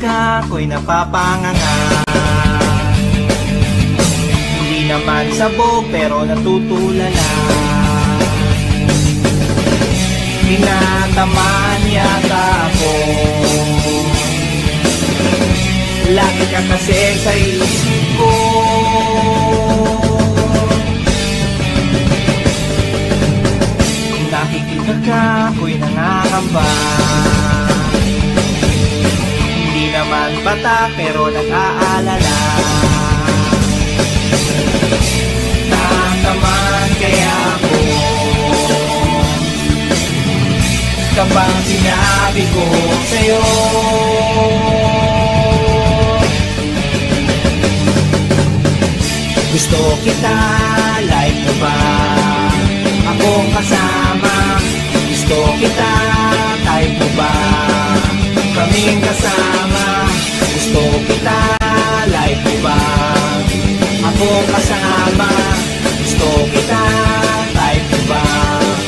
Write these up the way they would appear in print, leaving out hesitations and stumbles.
nakikita ko'y napapanganga. Hindi naman sabog pero natutulala. Tinatamaan yata ako. Lagi ka kasi sa isip ko. Kung nakikita ka ko'y nangangamba. Hindi naman bata pero nag-aalala. Natamaan kaya ako kapag sinabi ko sa'yo. Gusto kita, like mo ba? Akong kasama. Gusto kita, type mo ba? Kaming kasama. Gusto kita, like mo ba? Akong kasama. Gusto kita, type mo ba?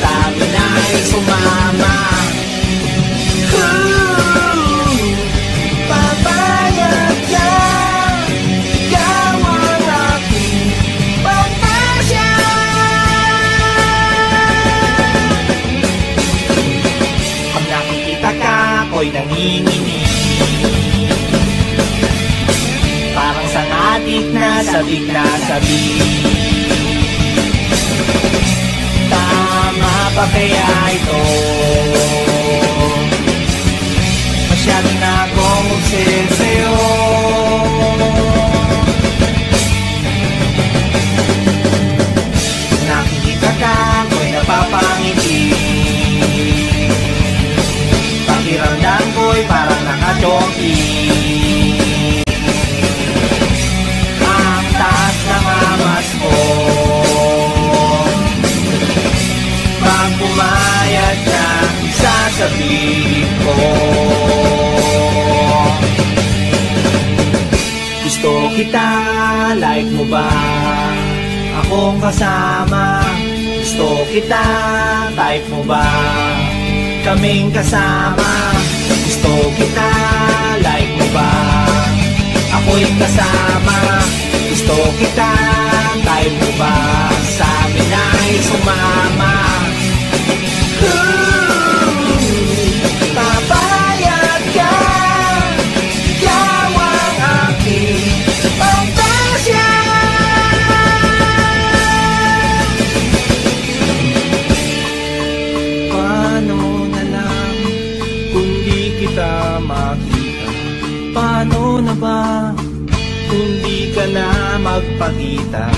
Tabi na'y sumama. Papayag ka. Ako'y nanginginig, parang sangadik na sabik na sabik. Tama pa kaya ito? Masyado na akong obsessed sa'yo. Nakikita ka, ako'y napapangiti. Pakiramdam ko'y parang nakachonki. Ang taas ng amas ko. Pag pumayag ka, sasabihin ko. Gusto kita, like mo ba? Akong kasama. Gusto kita, type mo ba? Kaming kasama. Gusto kita, like mo ba? Ako'y kasama. Gusto kita, type mo ba? Sa amin ay sumama. Papayag ka. Ikaw ang aking pantasya. Makita. Paano na ba kung di ka na magpakita?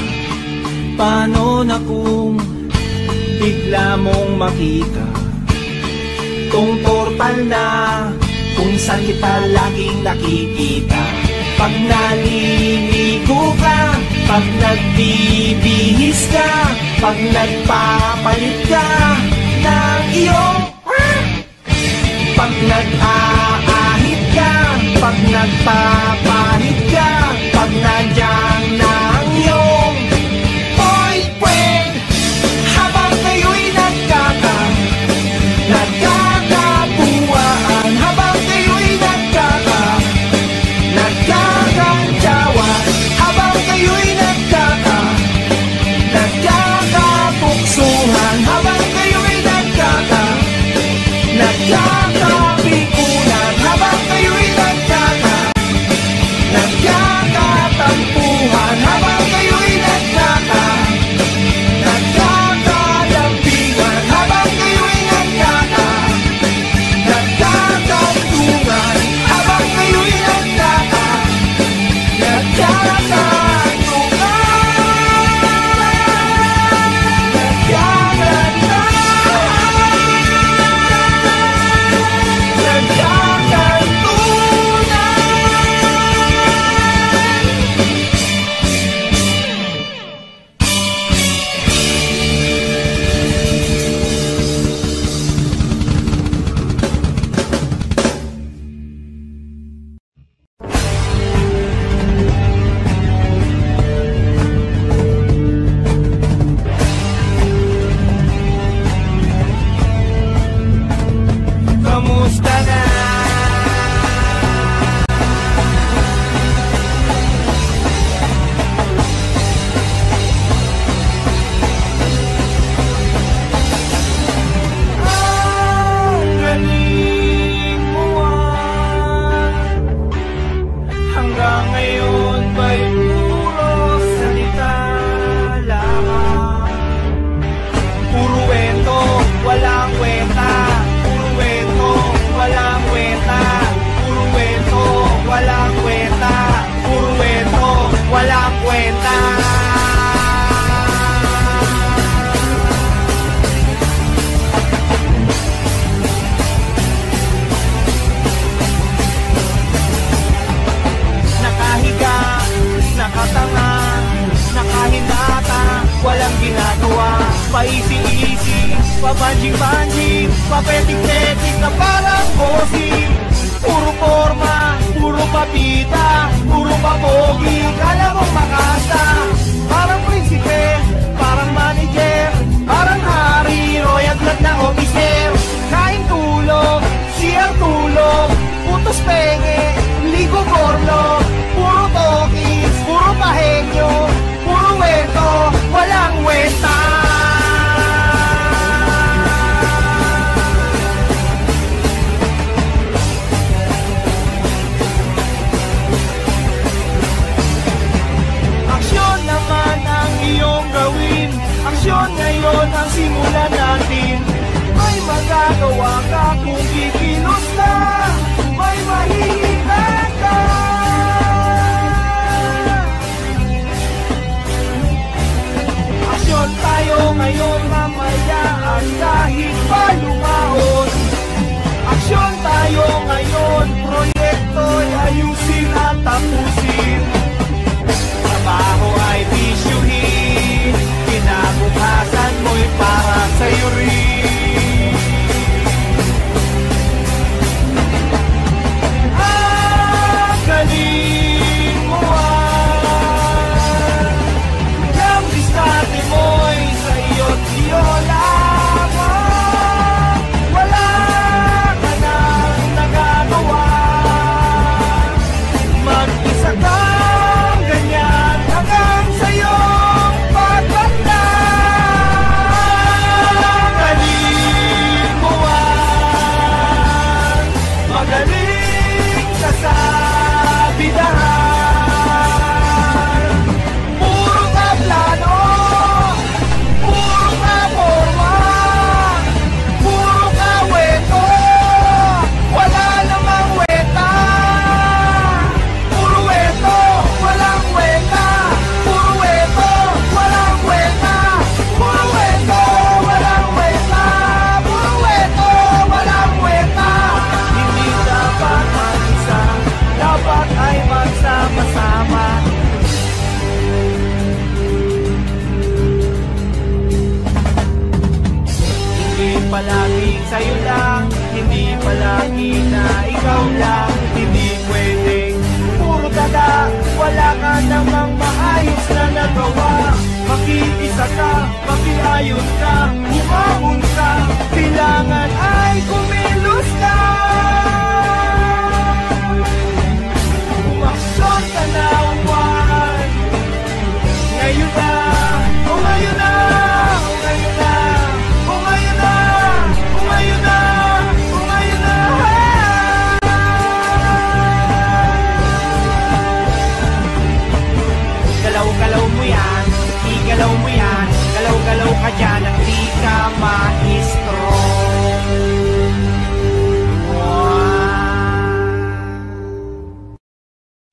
Paano na kung bigla mong makita tong portal na kung saan kita laging nakikita? Pag naliligo ka, pag nagbibihis ka, pag nagpapalit ka ng iyong pag nag-aahit ka, pag nagpapahit ka, pag nandiyan na ang iyong boyfriend, habang kayo'y nagkakabuwaan, habang kayo'y nagkakantsawan, habang kayo'y nagkakapuksuhan, habang kayo'y nagkakapikunan, habang kayo'y nagkakatampuhan. kwenta. Nakahiga, nakatanga, nakahindata, walang ginagawa, paisi-isi, pabanjing-banjing, papetik-petik na parang bossy. Puro forma, puro papita, puro papogi, kala mong makasa. Parang prinsipe, parang manager, parang hari, royal blood na officer. Kain tulog, siyang tulog, putos penge, ligo borlo, puro tokis, puro pahenyo, puro wento, walang wenta. Aksyon naman ang iyong gawin, aksyon ngayon ang simulan natin. May magagawa ka kung kikilos ka, may mahihigan ka. Aksyon tayo ngayon mamaya at kahit pa lumaon. Aksyon tayo ngayon, proyekto'y ayusin at tapusin. Trabaho ay bisyuhin, kinabukasan mo'y para sa'yo rin. Ang galing mo ang diskarte mo'y sa iyo't iyo lamang. Wala ka nang nagagawa, mag-isa kang ganyan hanggang sa'yo pagtanda. Galing mo magaling ka sa bidahan. Puro ka plano, puro ka forma, puro ka wento, wala namang weta. Puro wento, walang weta. Puro wento, walang weta. Puro wento, walang weta. Puro wento, walang weta. Hindi dapat mag-isa, dapat ay magsama-sama. Hindi palagi sa'yo lang, hindi palagi na ikaw lang. Hindi pwedeng puro dada, wala ka namang maayos na nagawa. Makiisa ka, makiayos ka, bumangon ka, kailangan ay kumilos ka. Umaksyon ka na uwan, ngayon na, o ngayon na, o ngayon na, o ngayon na, o ngayon na, o ngayon na. Galaw-galaw mo yan, igalaw mo yan, galaw-galaw ka dyan ang di ka maestro.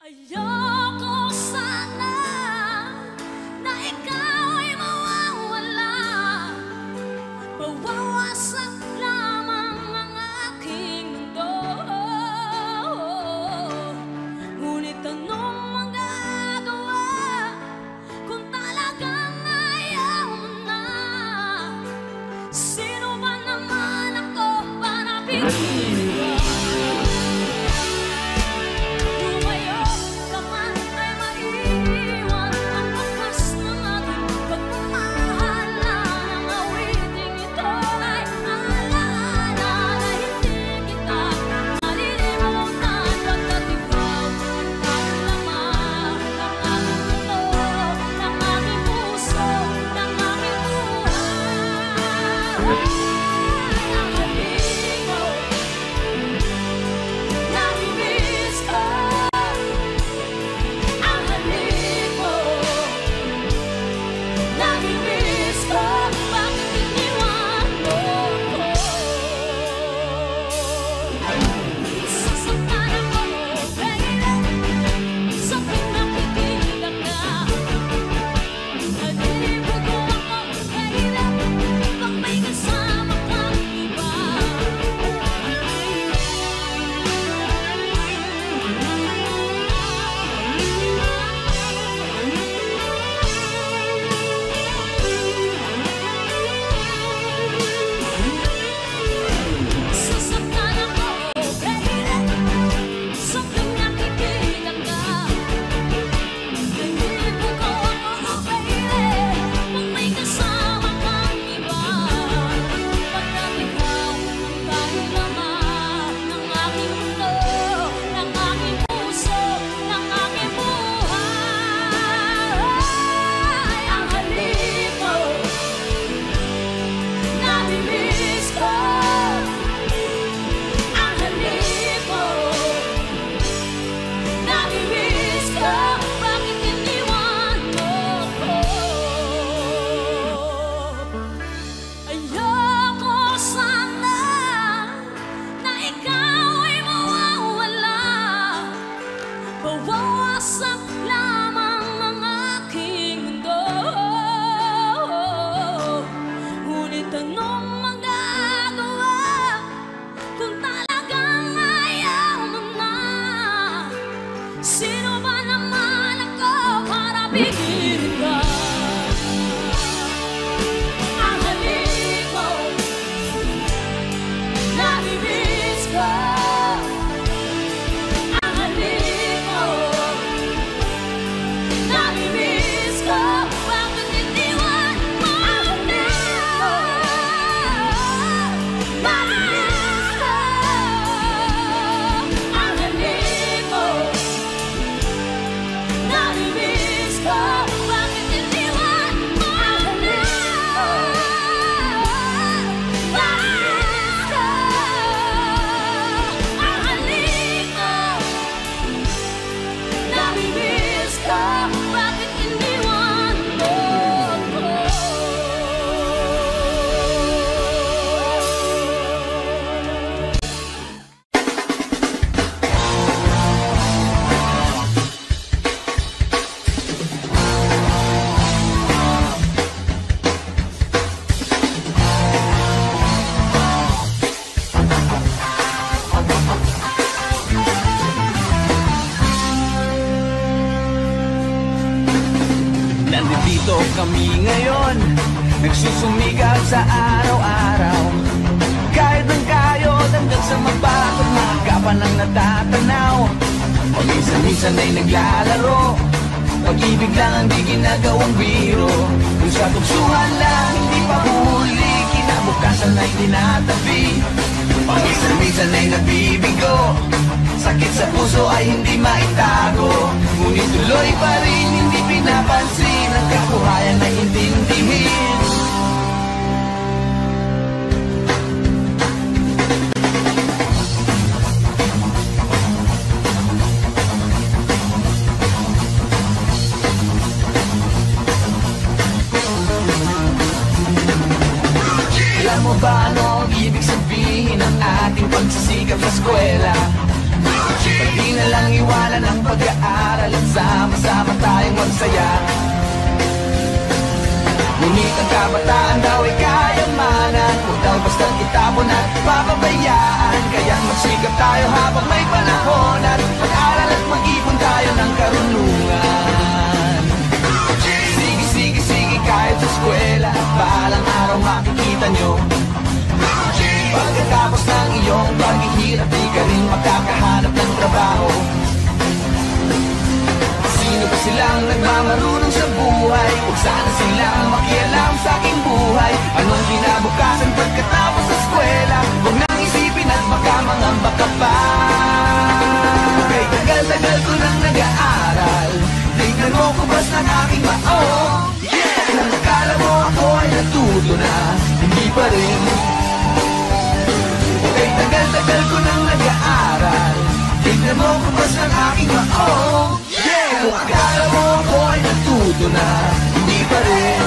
Ayoko sana na ikaw'y mawawala, bawawasak lamang ang aking mundo. Ngunit anong magagawa kung talagang ayaw mo na? Nandito kami ngayon, nagsusumikap sa araw-araw. Kahit ng kayod hanggang sa mabakot, mga kapan ang natatanaw. Paminsan-minsan ay naglalaro, pag-ibig lang ang di ginagawang biro. Kung sa tuksuhan lang hindi pa huli, kinabukasan ay tinatabi. Paminsan-minsan ay nabibigo, sakit sa puso ay hindi maitago. Ngunit tuloy pa rin hindi pinapansin, ang kabuhayan ay intindihin. Alam mo ba ano ang ibig sabihin ng ating pagsisikap sa eskwela? Pati na lang iwanan ang pag-aaral at sama-sama tayong magsaya. Ngunit ang kabataan daw ay kayamanan, huwag daw bastang itapon at papabayaan. Kaya't magsikap tayo habang may panahon, at mag-aral at mag-ipon tayo ng karunungan. Sige, kahit sa eskwela, balang araw makikita nyo. Pagkatapos ng iyong paghihirap, di ka rin makakahanap ng trabaho. Sino ba silang nagmamarunong sa buhay? Huwag sana silang makialam sa aking buhay. Anong kinabukasan pagkatapos sa eskwela? Huwag nang isipin at baka mangamba ka pa. Kay tagal-tagal ko nang nag-aaral, tignan mo kubas ng aking maong. Kung akala mo ako ay natuto na, hindi pa rin. Kay tagal-tagal ko nang nag-aaral, tignan mo kubas ng aking maong. Kung akala mo ako ay natuto na, hindi pa rin.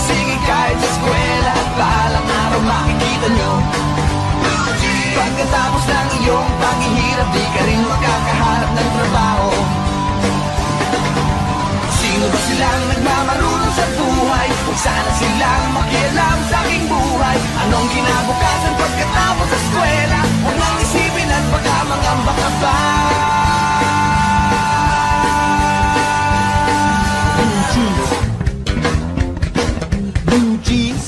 Sige, kahit sa eskwela at balang araw makikita nyo. Pagkatapos ng iyong paghihirap, di ka rin makakahanap ng trabaho. Sino ba silang nagmamarunong sa buhay? Huwag sana silang makialam sa aking buhay. Anong kinabukasan pagkatapos sa eskwela? Huwag nang isipin at baka mangamba ka pa. Blue jeans, blue jeans,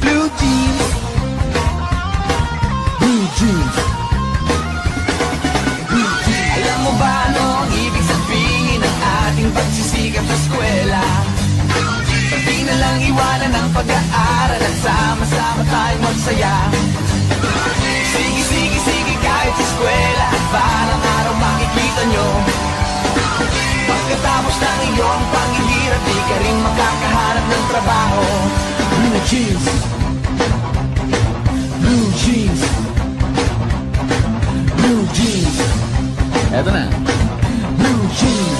blue jeans, blue jeans. Alam mo ba ano ang ibig sabihin ng ating pagsisikap sa eskwela? Pati na lang iwanan ang pag-aaral at sama-sama tayong magsaya. Sige, kahit sa eskwela at balang araw makikita nyo. Pagkatapos ng iyong paghihirap, di ka rin makakahanap ng trabaho. Blue jeans, blue jeans, blue jeans. Eto na, blue jeans.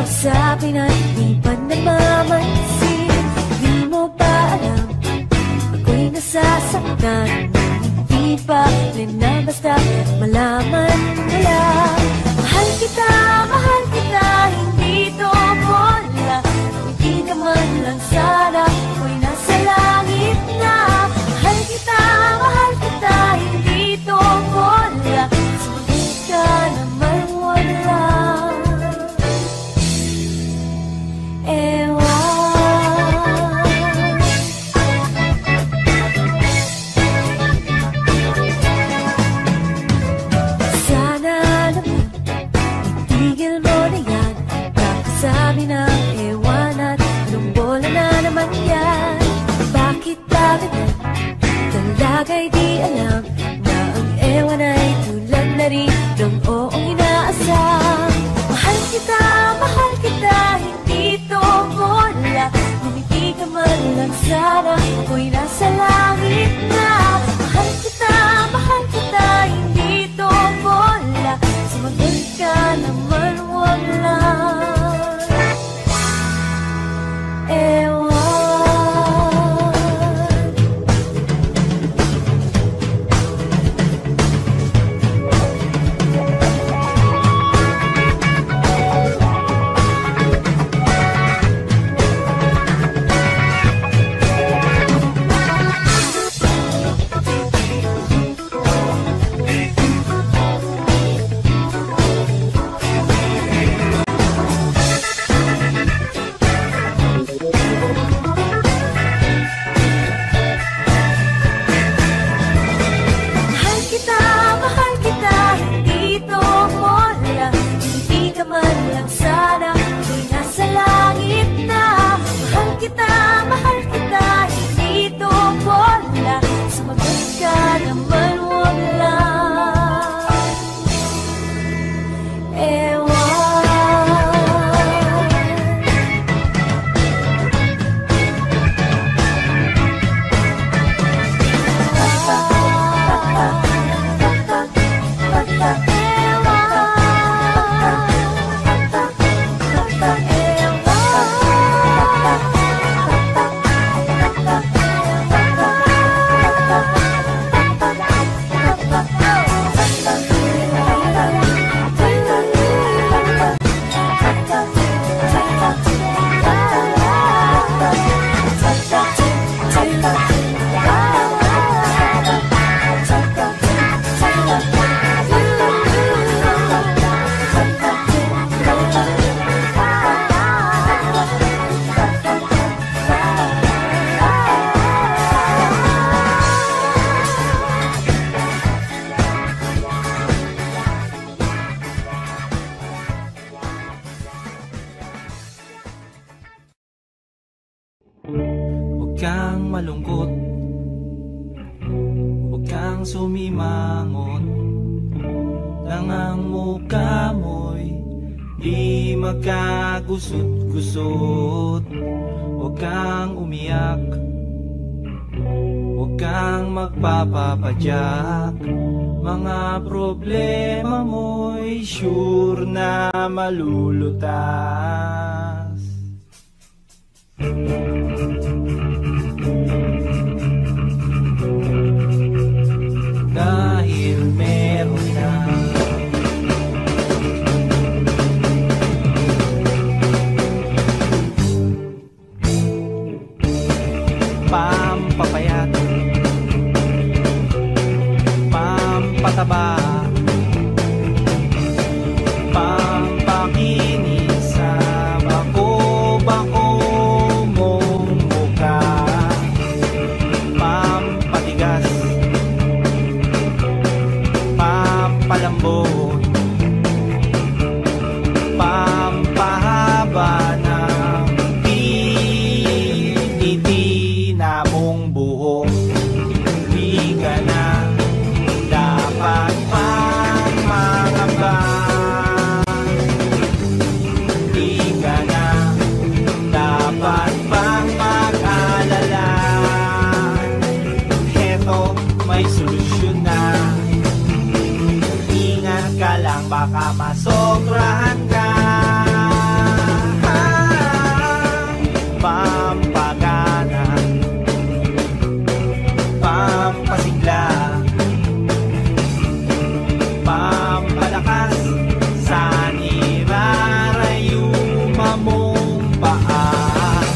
Usapin at di pa namamansin. Di mo ba alam, ako'y nasasaktan. Hindi pa rin na basta malaman mo lang. Mahal kita, hindi to bola. Hindi ka man lang sana, ako'y nasa langit na. Mahal kita, hindi to bola. Sumagot ka naman wala. malungkot, huwag kang sumimangot. Nang ang mukha mo'y di magkagusot-gusot. Huwag kang umiyak, huwag kang magpapapadyak. Mga problema mo'y sure na malulutas. Dahil meron na pampapayat, pampataba, pampakinis sa bako-bako mong mukha, pampatigas, pampalambot, pampahaba ng tinitina mong buhok. Di ka na dapat pang mangamba, di ka na dapat pang mag-alala. Heto, may solusyon na. Ingat ka lang, baka masobrahan ka. Pampagana, pampasigla, pampalakas sa nirarayuma mong paa,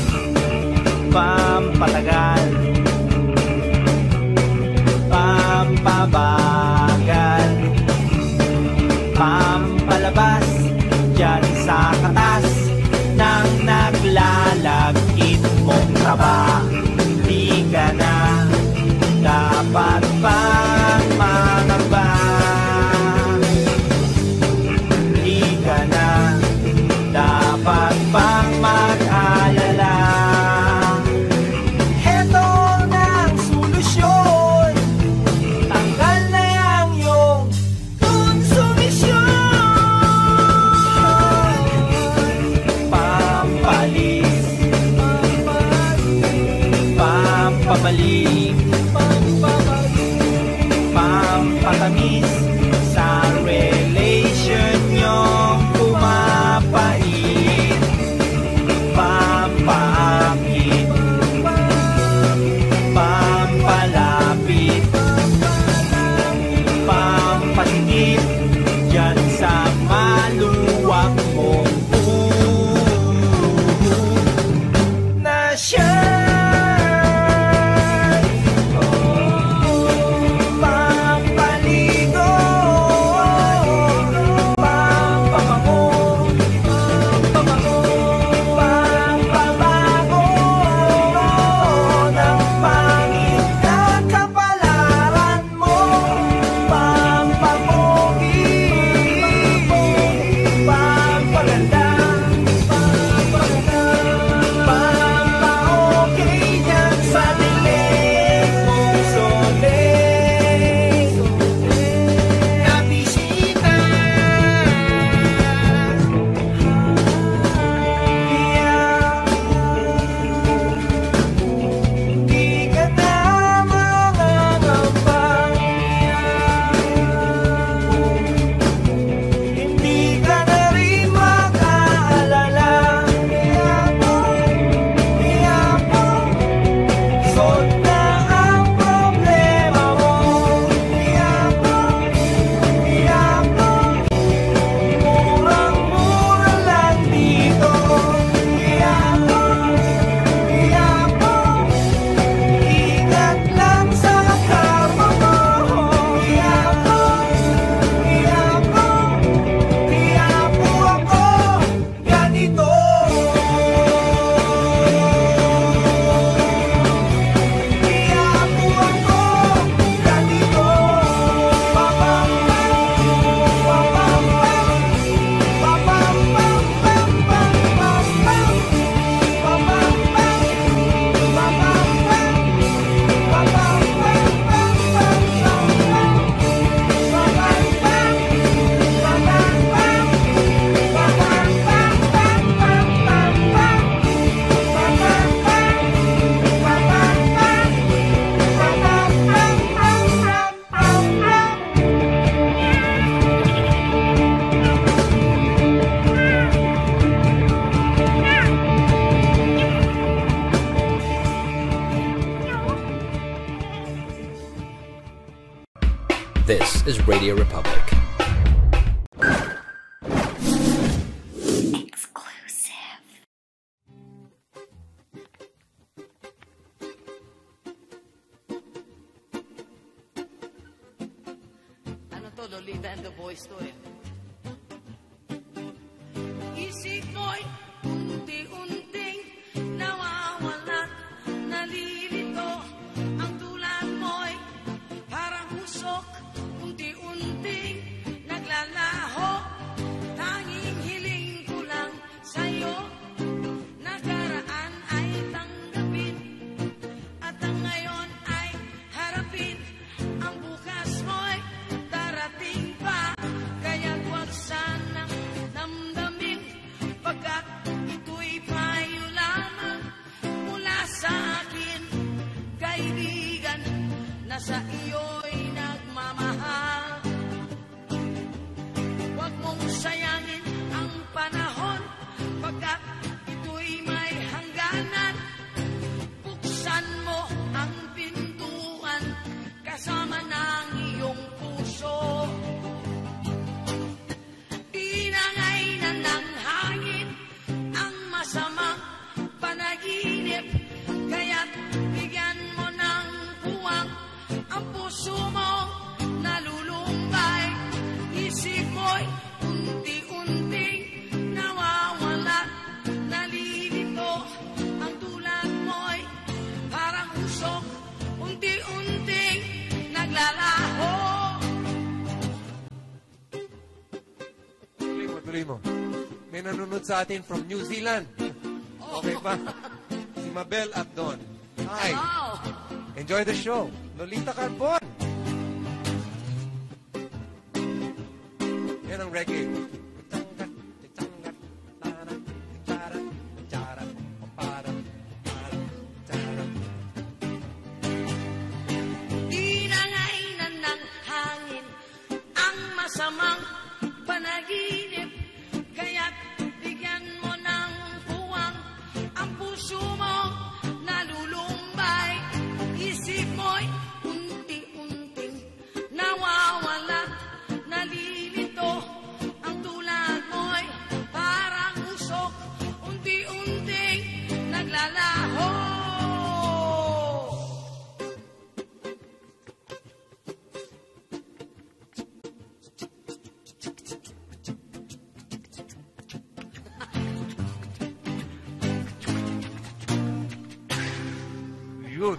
pampatagal, pampabagal, pampalabas dyan sa katas ng naglalagkit mong taba. Di ka na dapat pang mangamba, di ka na dapat pang mag-alala. Heto na ang solusyon, tanggal na yang iyong konsumisyon. Pampalis, pampabalik, pampatamis sa relation nyong pumapait, pampaakit, pampalapit, pampatigit dyan sa maluwag mong na siya. Pampaligo Radio Republic. Exclusive. Ano to, Lolita and the Boys to eh. Isip mo'y unti-unting nawawalat, nalilito. Ang tulad mo'y parang usok, unti-unting naglalaho. Tanging hiling ko lang sa'yo, nakaraan ay tanggapin, at ang ngayon ay harapin. Ang bukas mo'y darating pa, kaya't huwag sanang damdamin, pagkat ito'y payo lamang mula sa akin, kaibigan, na sa iyo'y nagmamahal. Huwag mong sayangin ang panahon, pagkat ito'y may hangganan. Buksan mo ang pintuan kasama ng iyong puso. Pinangay na ng hangin ang masamang panaginip, kaya't bigyan mo ng puwang ang puso mo nalulumbay. Isip mo'y unti-unting nawawala, nalilito. Ang tulad mo'y parang usok, unti-unting naglalaho. Tuloy mo. May nanonood sa atin from New Zealand. Okay pa? Si Mabel at Don. Hi. Wow! Enjoy the show. Lolita Carbon. Yan ang reggae. Tinangay na ng hangin ang masamang panaginip, kaya't bigyan mo ng puwang ang puso mo nalulumbay. Isip mo'y unti-unting nawawala, nalilito. Ang tulad mo'y parang usok, unti-unting naglalaho. Yun.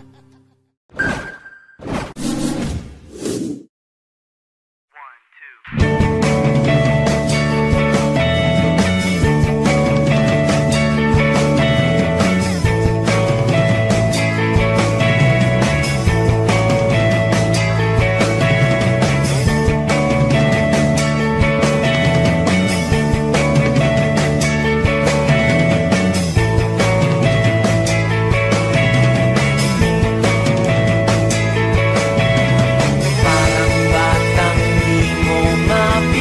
Parang batang di mo mapili.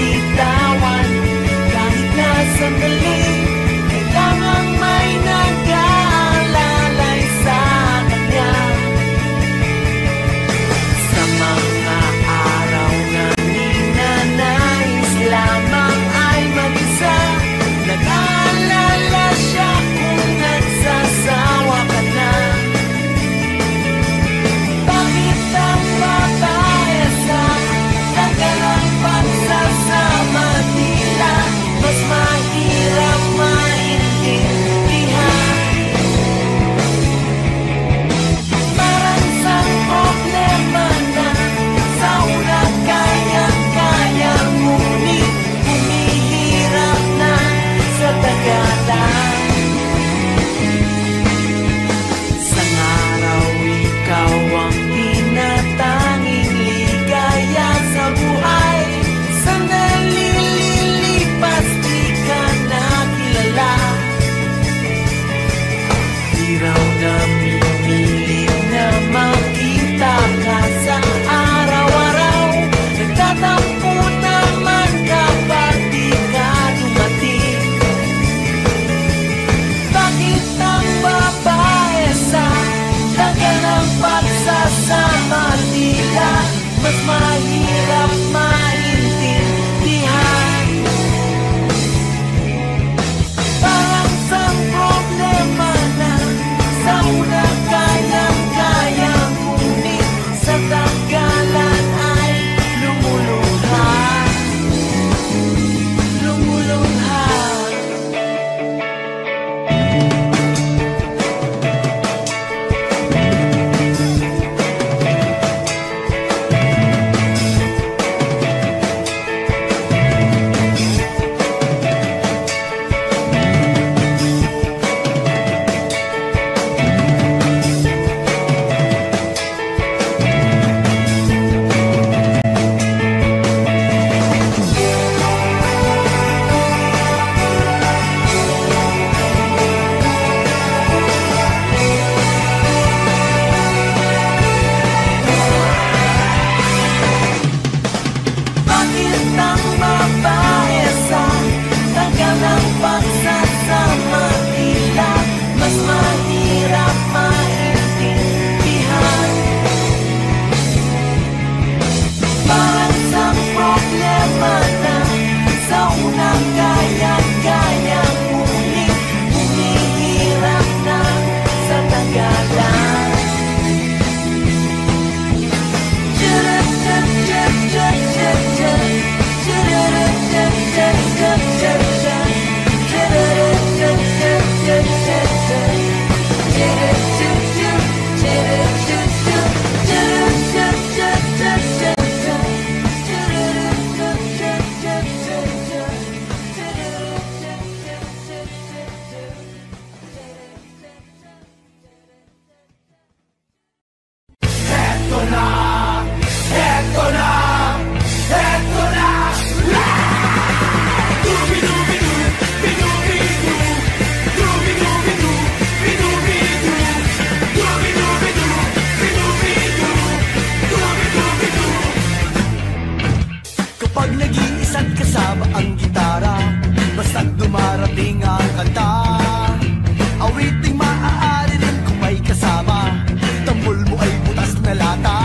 at kasama ang gitara, basta't dumarating ang kanta. Awiting maaari rin kung may kasama, tambol mo ay butas na lata.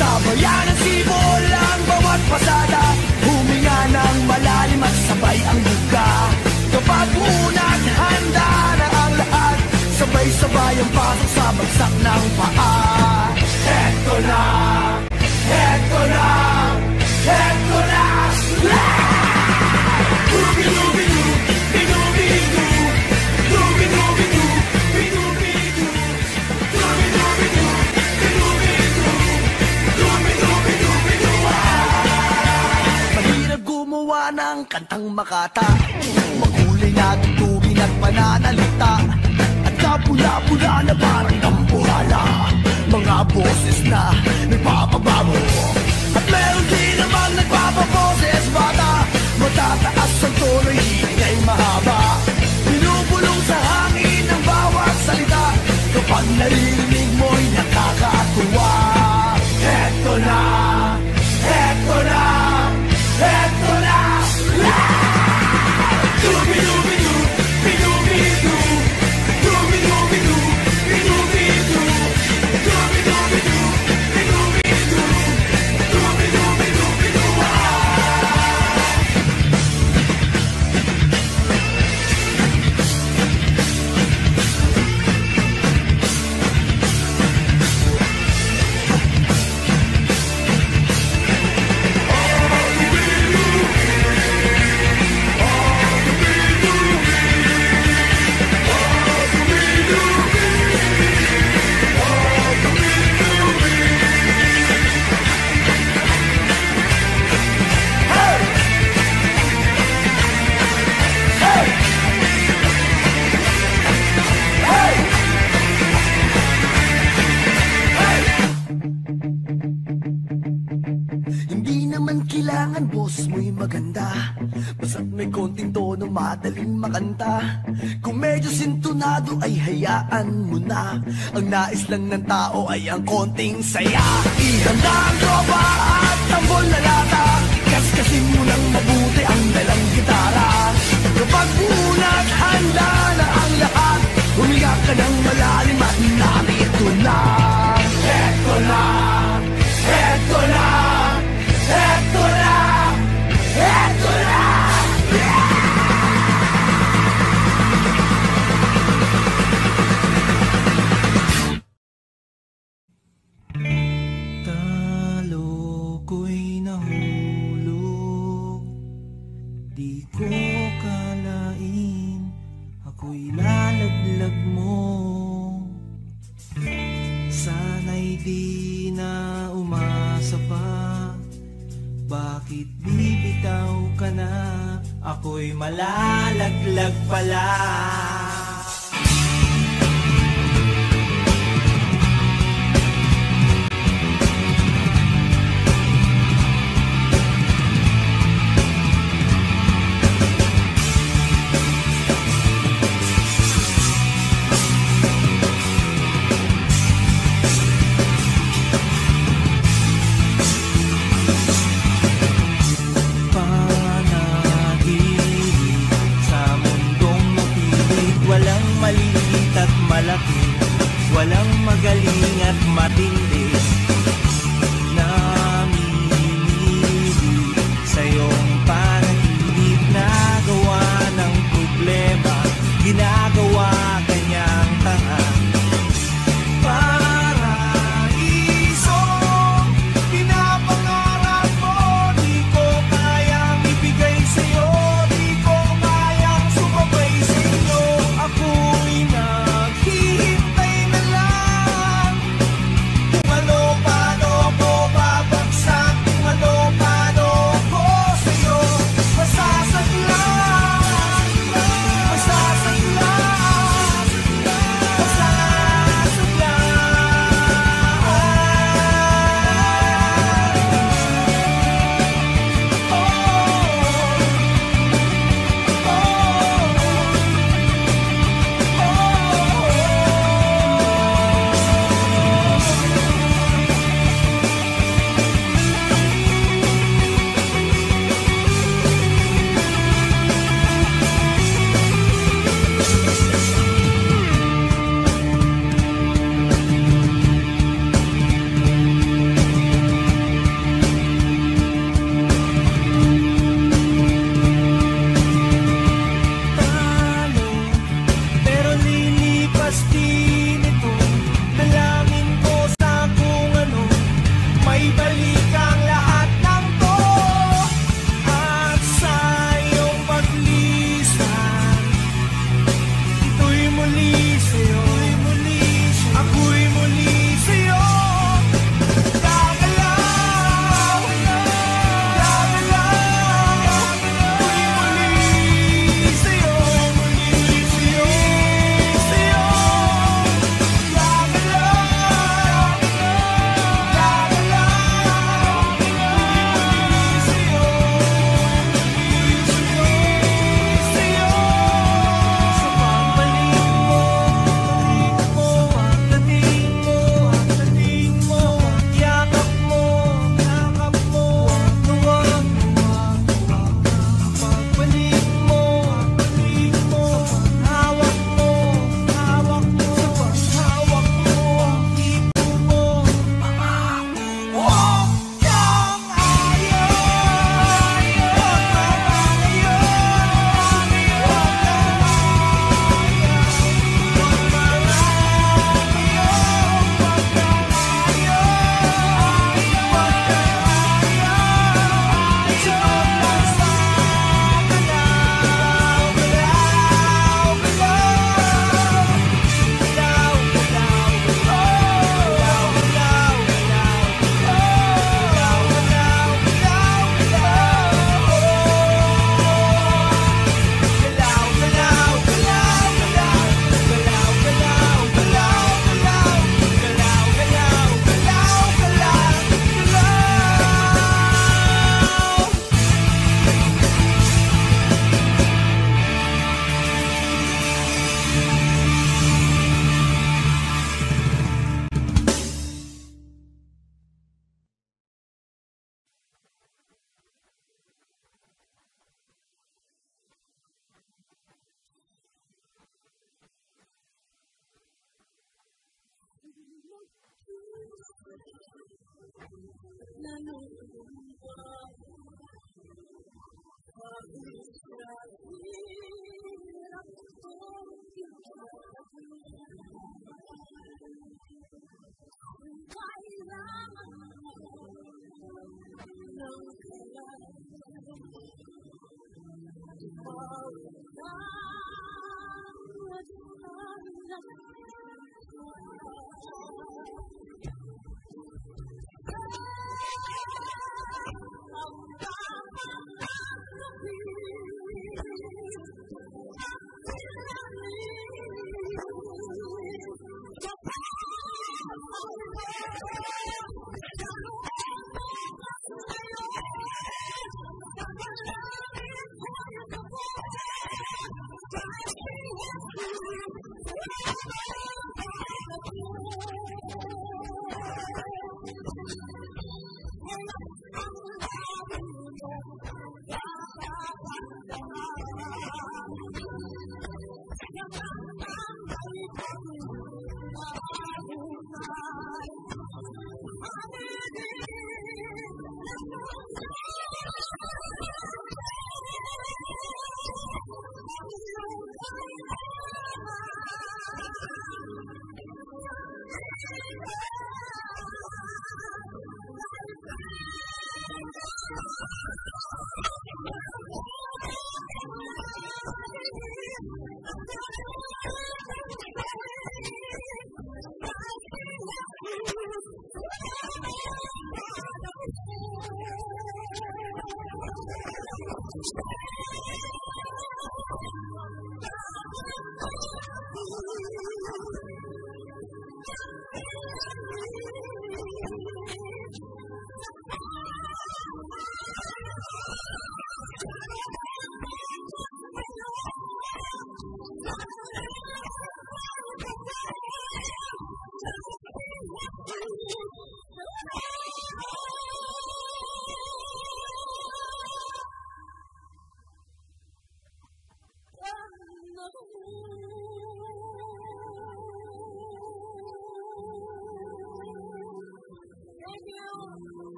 Sabayan ang sibol ang bawat pasada, huminga ng malalim at sabay ang buka. Kapag unat, handa na ang lahat, sabay-sabay ang pasok sa bagsak ng paa. Heto na, heto na, heto na. Dubi-dubi-du, bidu-bidu, dubi-dubi-du, bidu-bidu, dubi-dubi-du, bidu-bidu, dubi-dubi-du, bidu. Mahirap gumawa ng kantang makata, makulay na tutugin at pananalita, at kapula-pula na parang dambuhala, mga boses na nagpapababo. At meron din naman nagpapaboses bata, matataas ang tono, hingay mahaba, binubulong sa hangin ang bawat salita, kapag naririnig mo'y nakakatuwa. Heto na, heto na, heto na. Dubi-dubi-du, bidu-bidu, dubi-dubi-du, bidu-bidu, dubi-dubi-du, bidu-bidu, dubi-dubi-du, bidu. Hindi naman kailangan boss mo'y maganda, basta't may konting tono, madaling makanta. Kung medyo sintonado ay hayaan mo na, ang nais lang ng tao ay ang konting saya. Ihanda ang tropa at tambol na lata, kaskasin mo ng mabuti ang dalang gitara. Kapag unat, handa na ang lahat, humiga ka ng malalim at narito na. Heto na, heto na, heto na, heto na. Talo ko'y nahulog, di ko kalain ako'y lalaglag mo. Sana'y di na umasa pa, bakit bibitaw ka na, ako'y malalaglag pala. Walang magaling at matindi, namimili sa iyong panaginip na gawa ng problema, ginagawa kanyang tanga. Paraiso, pinapangarap mo, di ko kayang ibigay sa'yo, di ko kayang sumabay sa'yo. Ako'y naghihintay na lang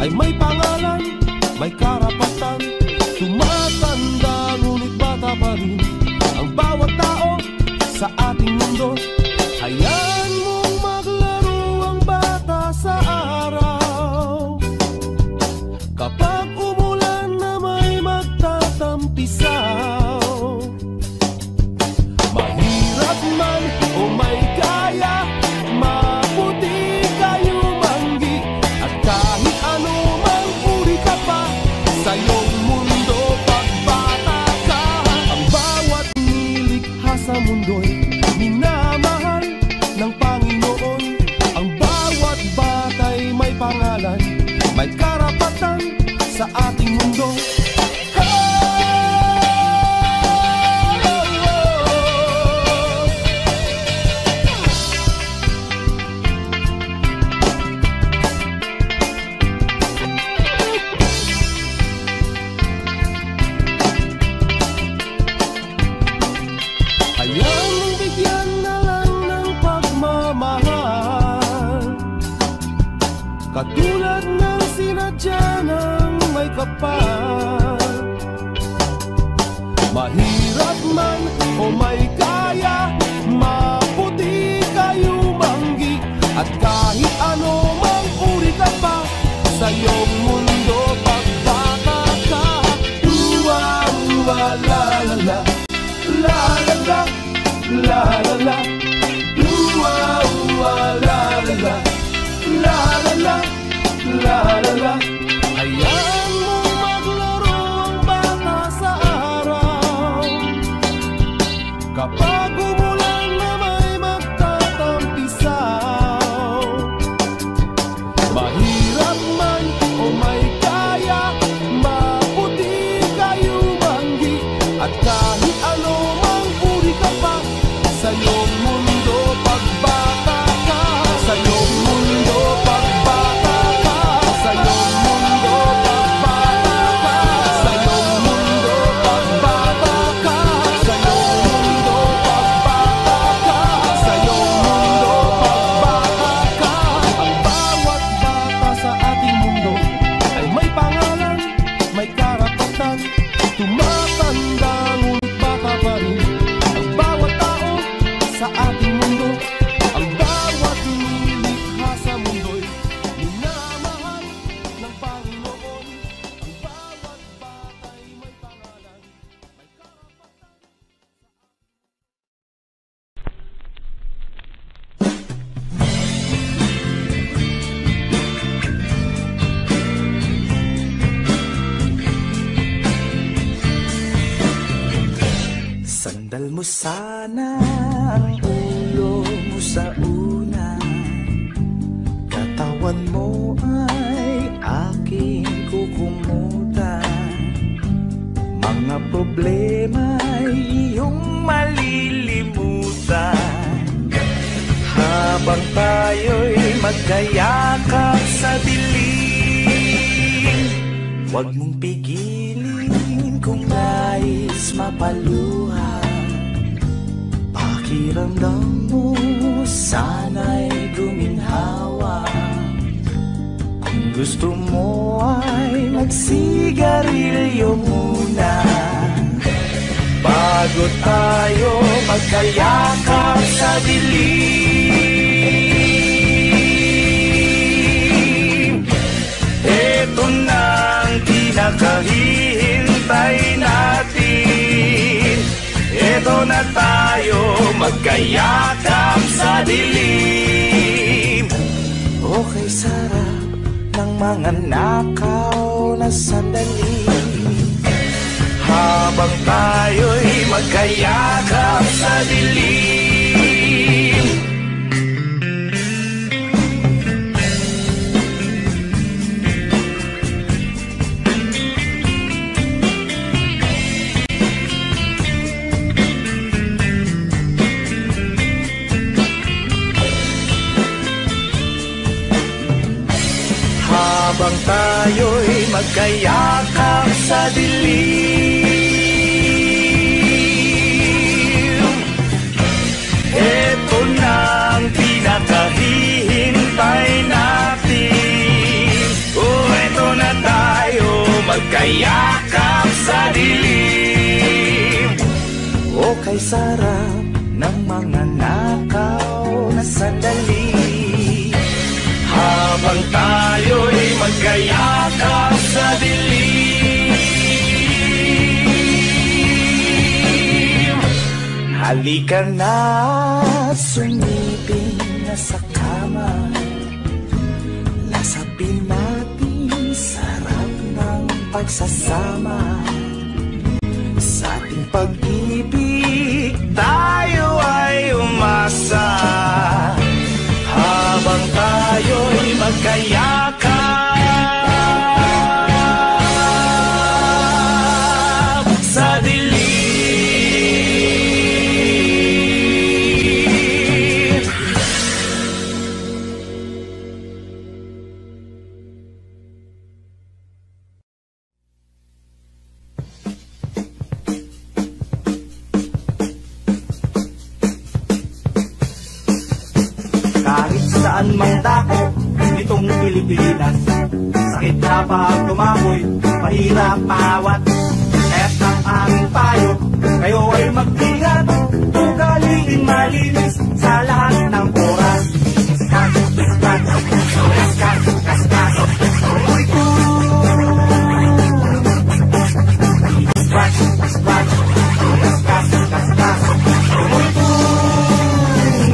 Ay may pangalan, may karapatan. Tumatanda ngunit bata pa rin ang bawat tao sa ating mundo. Hayaan mong maglaro ang bata sa araw. Kapag umulan na may magtatampisaw. Mahirap man o may kaya, maputi kayo manggi. At kahit ano mang uri ka pa sa iyong mundo, pagbata ka. Ang bawat nilikha sa mundo'y minamahal ng Panginoon. Ang bawat bata'y may pangalan, may karapatan sa ating mundo. Katulad ng sinadya ng may kapal. Mahirap man o may kaya, maputi kayo manggi. At kahit ano mang uri ka pa sa iyong mundo, pagbata ka. Uwa, uwa, la la la, la la la, la la la. Uwa, uwa, la la la, la la la, la la la. Hayaan mong maglaro ang bata sa araw. Kapag umulan na may magtatampisaw. mo sana ang ulo mo sa unan, katawan mo ay aking kukumutan, mga problema'y iyong malilimutan. Habang tayo'y magkayakap sa dilim, huwag mong pigilin kung nais mapaluhan. Pakiramdam mo sana'y guminhawa. Kung gusto mo ay magsigarilyo muna, bago tayo magkayakap sa dilim. Ito na ang pinakahihintay natin. Ito na tayo magkayakap sa dilim. Okay, sarap ng mga nakaw na sandali, habang tayo'y magkayakap sa dilim. Habang tayo'y magkayakap sa dilim, eto na ang pinakahihintay natin. Eto na tayo magkayakap sa dilim. Okay, sarap ng mga nakaw na sandali, habang tayo'y magkayakap sa dilim. Halika na, sumipin na sa kama, lasapin natin sarap ng pagsasama. Sa ating pag-ibig tayo ay umasa, habang tayo'y magkayakap sa dilim. Kahit saan mang dako nitong Pilipinas, sakit na pag tumakoy, mahirap maawat. Kaya't ang aming payo, kayo ay mag-ingat, ugaliin malinis sa lahat ng oras.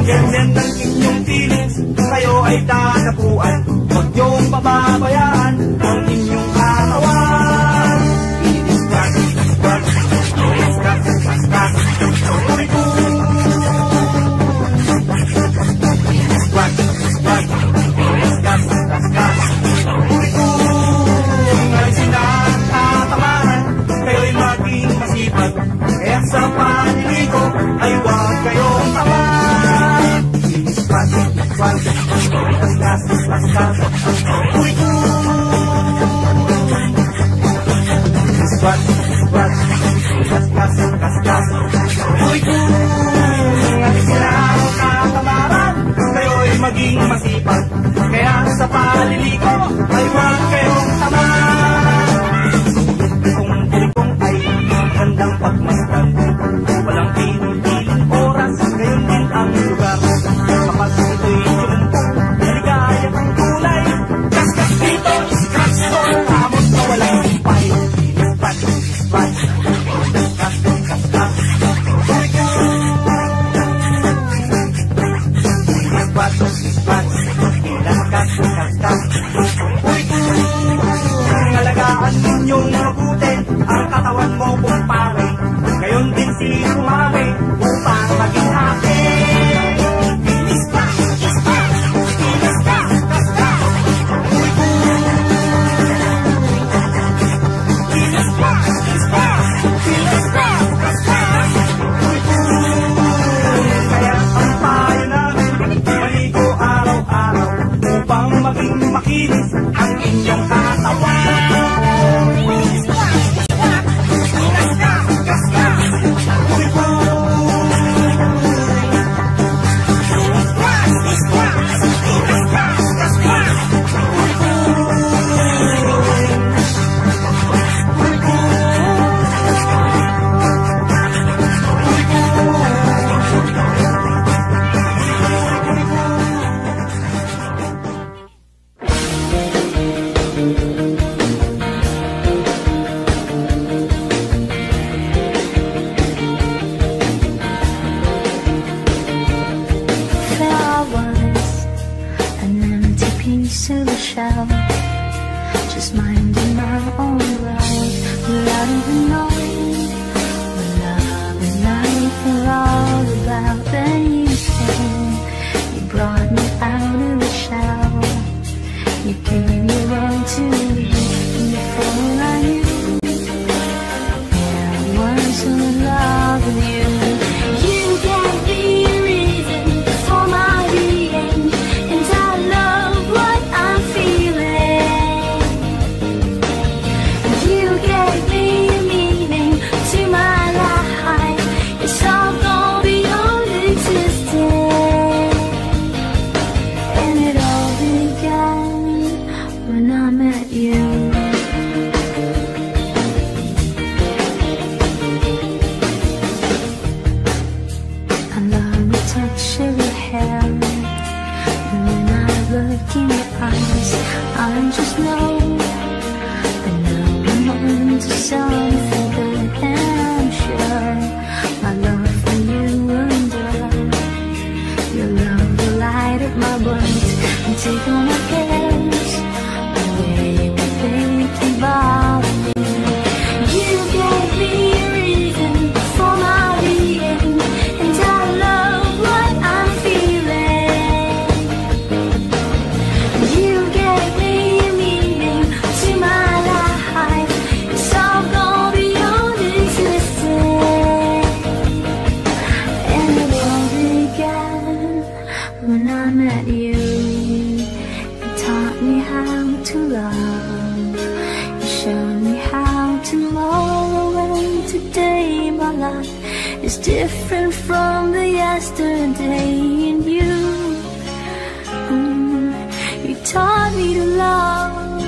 Ganyan ng inyong feelings, kayo ay dadapuan. Huwag niyong pababayaan ang inyong katawan. Ay sinatatamaan, kayo'y maging masipag. Kaya sa paniligo ay huwag kayong tamaan. Kayo'y maging masipag, kaya sa paliligo ay huwag kayong tamaan. Kung tilikong ay handang pagmasdan, walang pinuliling oras, ngayon din ang lugar. Kapag ito'y sumumpong, maligayang kulay, shell, just minding my own life without even knowing what love and life are all about. Then you came, you brought me out of the shell, you gave your all to me, and before I knew I was in love with you. You gave me a reason for my being, and I love what I'm feeling. You gave me a meaning to my life, it's all gone beyond existing. And it all began when I met you. I love the touch of your hair, and when I look in your eyes, I just know that now I'm on to something good, and I'm sure my love for you will endure. Your love will light up my world and take all my cares away, everything bother me. You gave me a reason for my being, and I love what I'm feeling. You gave me a meaning to my life, it's all gone beyond existing. And it all began when I met you. You taught me how to love, you showed me how tomorrow and today my life is different from the yesterday. And you taught me to love,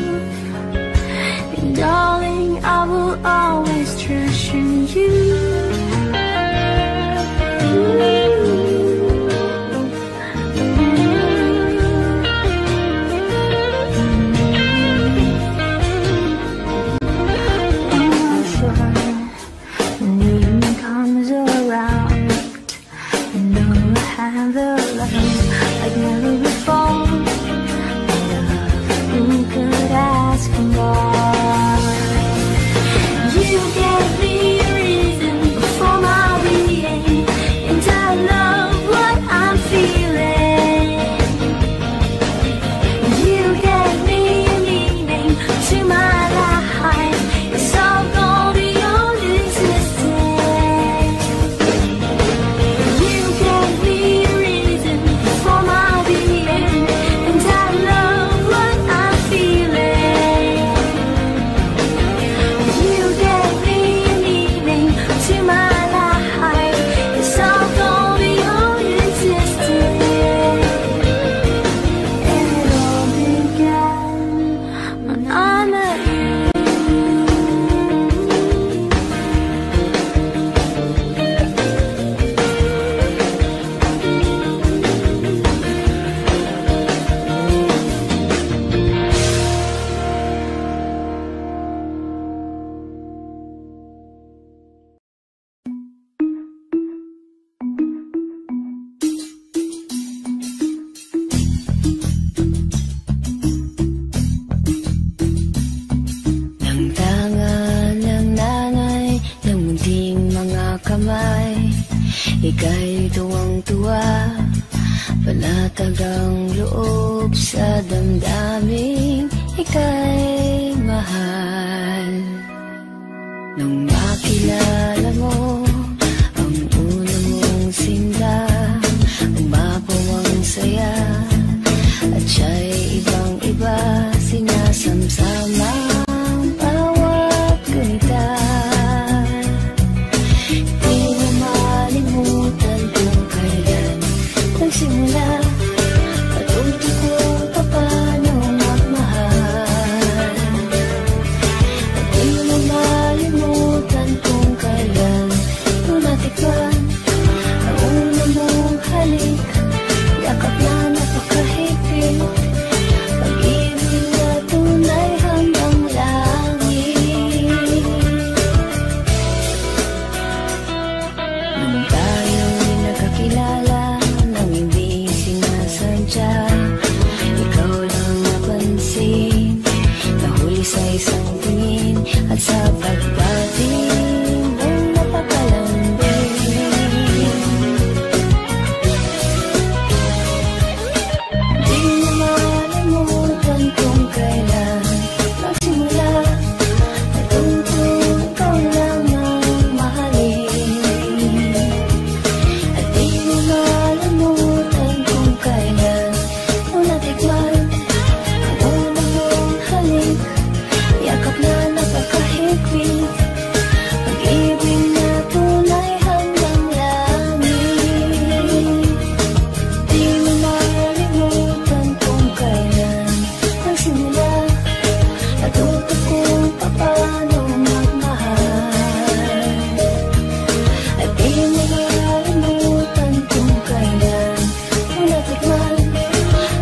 and darling, I will always treasure you. When the evening comes around, you know I have the love like never before. Love, who could ask for more? You gave me a reason for my being, and I love what I'm feeling. You gave me a meaning to my life, it's all gone beyond existing. You gave me a reason for my being, and I love what I'm feeling. You gave me a meaning to my life, it's all gone beyond existing. And it all began when I met you. Nang tanga ng nanay ng munting mga kamay, ika'y tuwang-tuwa, panatag ang loob sa damdaming ika'y mahal. Nung makilala mo ang una mong sinda, umapaw ang saya, at siya'y ibang-iba, sinasamsama ang bawat gunita. Di mo malimutan kung kailan nagsimula, patuto ko paano magmahal. At di mo malimutan kung kailan natikman ang una mong halik, yakap na napakahigpit, pag-ibig na tunay hanggang kailan nagsimula. Natuto ikaw lang ang mahalin, at di mo malimutan kung kailan mo natikman ang unang mong halik. Yakap na napakahigpit, pag-ibig na tunay hanggang langit. Di mo malimutan kung kailan nagsimula. Natuto kung paano magmahal, at di mo malimutan kung kailan mo natikman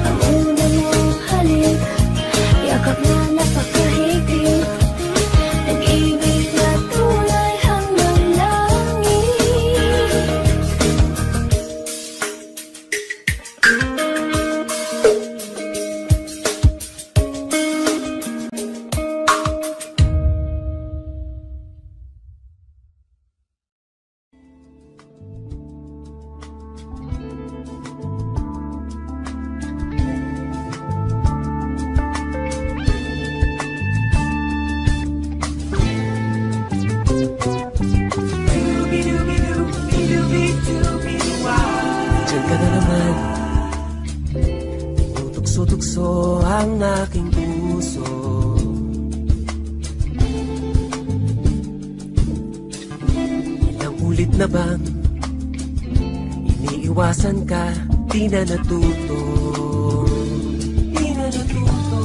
ang unang mong halik. Yakap na napakahigpit, nag-ibig na tunay hanggang langit. Diyan ka na naman, tinutugso-tugso ang aking puso. Ilang ulit na bang iniiwasan ka, di na natuto. Di na natuto.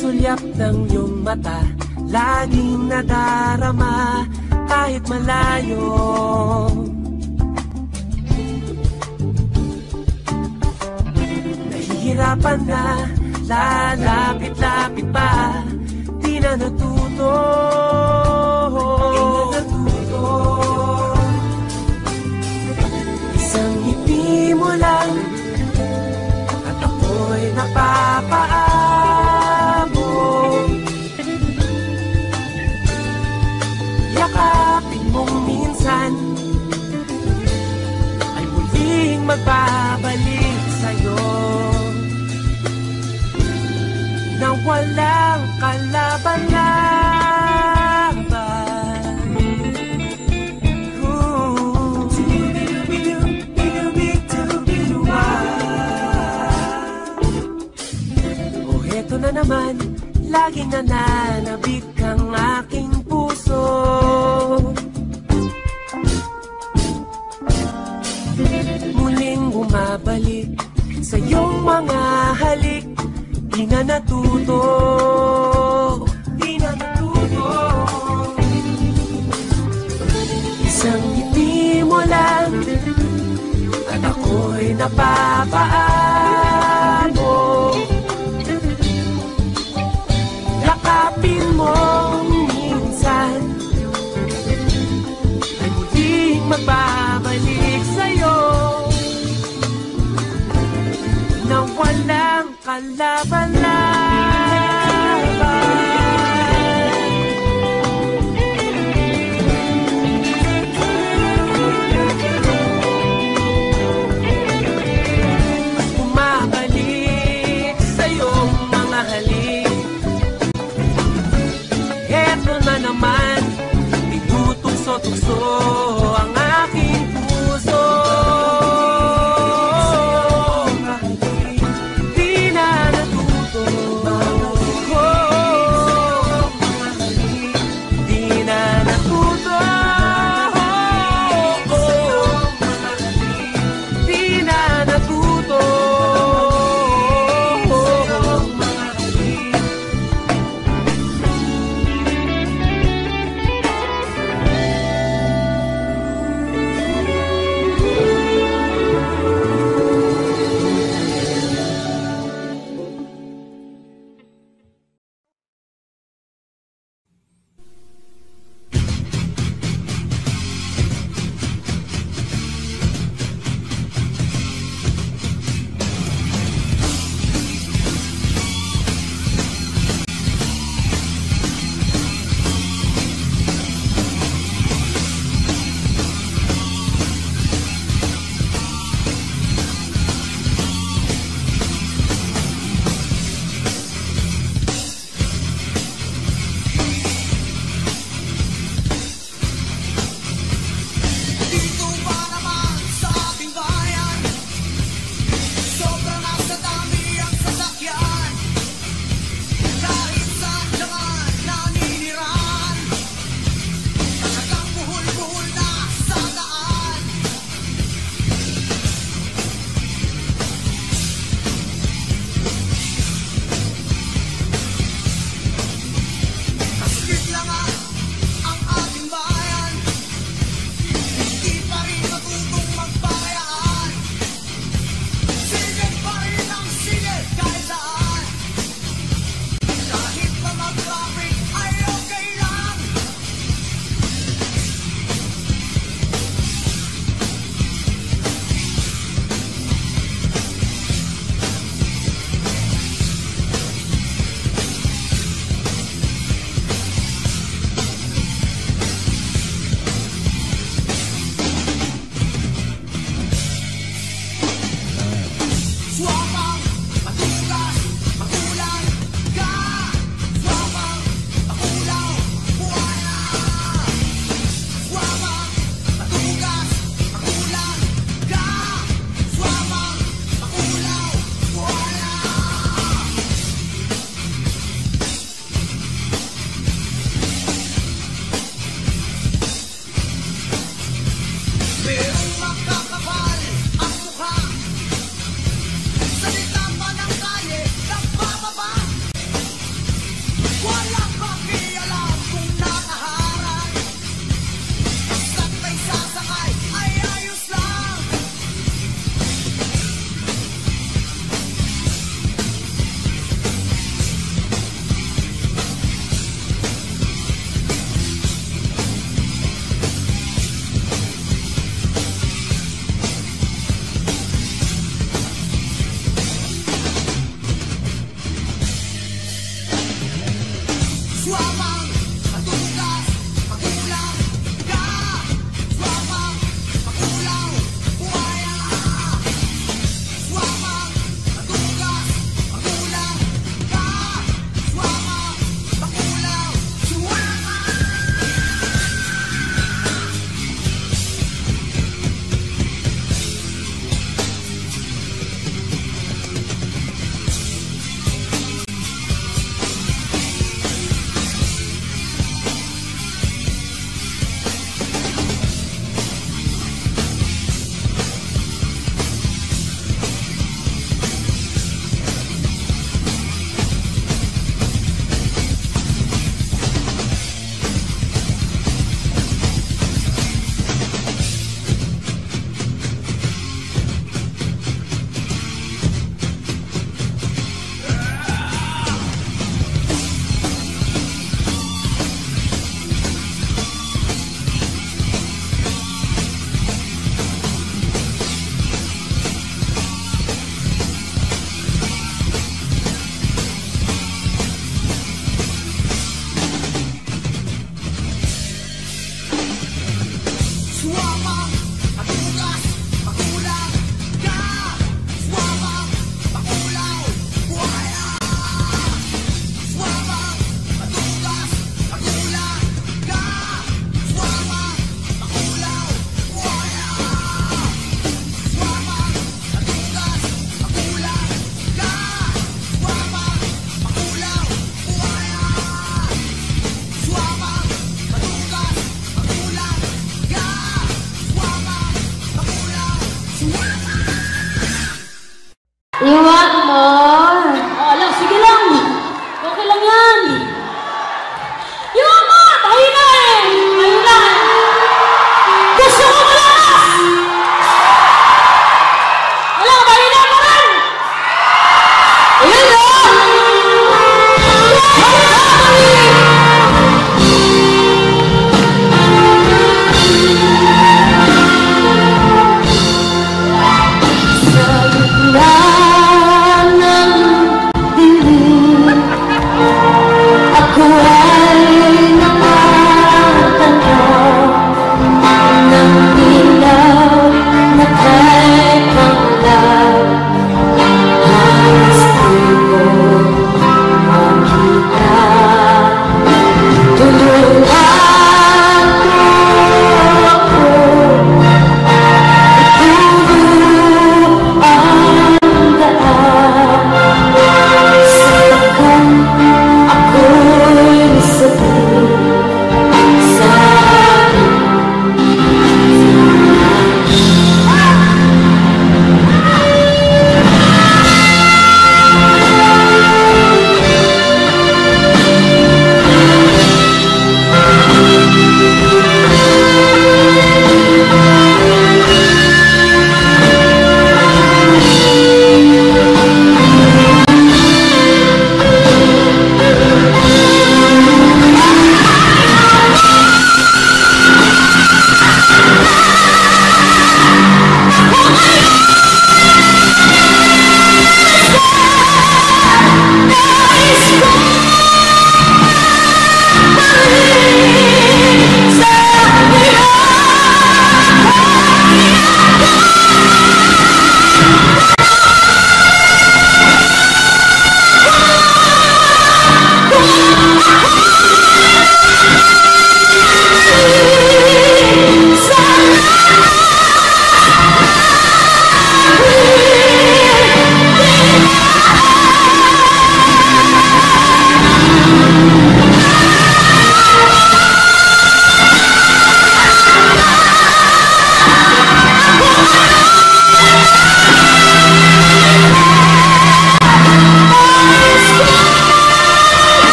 Sulyap ng iyong mata, laging nadarama kahit malayo. Nahihirapan na, lalapit-lapit pa, di na natuto. Di na natuto. Isang ngiti mo lang at ako'y napapaabot. Yakapin mong minsan ay muling magbabalik sa'yo, na walang kalaban-laban. Oh, eto na naman, laging nananabik ang aking puso. Muling bumabalik sa iyong mga halik, di na natuto.